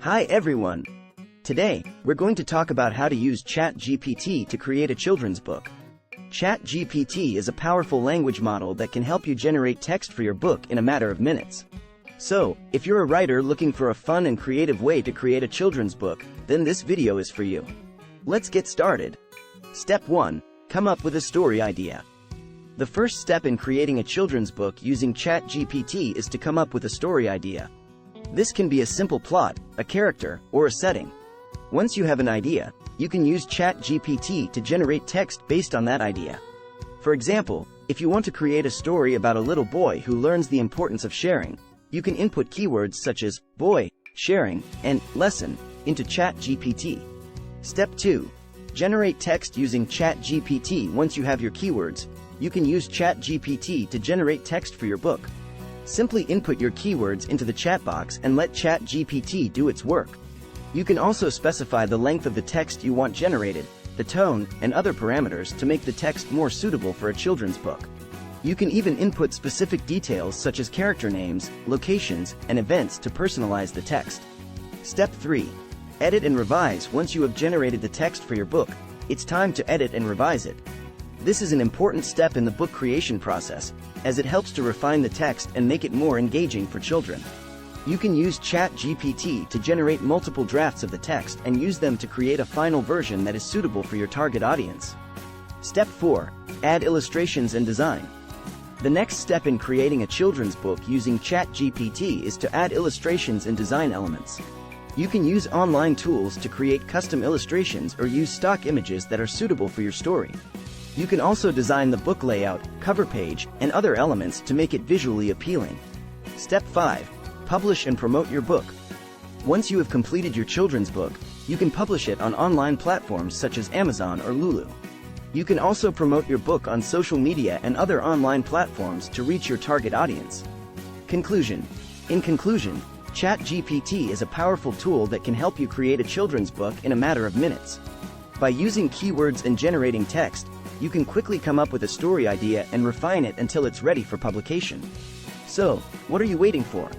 Hi everyone! Today, we're going to talk about how to use Chat GPT to create a children's book. Chat GPT is a powerful language model that can help you generate text for your book in a matter of minutes. So, if you're a writer looking for a fun and creative way to create a children's book, then this video is for you. Let's get started. Step 1. Come up with a story idea. The first step in creating a children's book using Chat GPT is to come up with a story idea. This can be a simple plot, a character, or a setting. Once you have an idea, you can use Chat GPT to generate text based on that idea. For example, if you want to create a story about a little boy who learns the importance of sharing, you can input keywords such as boy, sharing, and lesson into Chat GPT. Step 2. Generate text using Chat GPT. Once you have your keywords, you can use Chat GPT to generate text for your book. Simply input your keywords into the chat box and let Chat GPT do its work. You can also specify the length of the text you want generated, the tone, and other parameters to make the text more suitable for a children's book. You can even input specific details such as character names, locations, and events to personalize the text. Step 3. Edit and revise. Once you have generated the text for your book, it's time to edit and revise it. This is an important step in the book creation process, as it helps to refine the text and make it more engaging for children. You can use Chat GPT to generate multiple drafts of the text and use them to create a final version that is suitable for your target audience. Step 4. Add illustrations and design. The next step in creating a children's book using Chat GPT is to add illustrations and design elements. You can use online tools to create custom illustrations or use stock images that are suitable for your story. You can also design the book layout, cover page, and other elements to make it visually appealing. Step 5. Publish and promote your book. Once you have completed your children's book, you can publish it on online platforms such as Amazon or Lulu. You can also promote your book on social media and other online platforms to reach your target audience. Conclusion. In conclusion, Chat GPT is a powerful tool that can help you create a children's book in a matter of minutes. By using keywords and generating text, you can quickly come up with a story idea and refine it until it's ready for publication. So, what are you waiting for?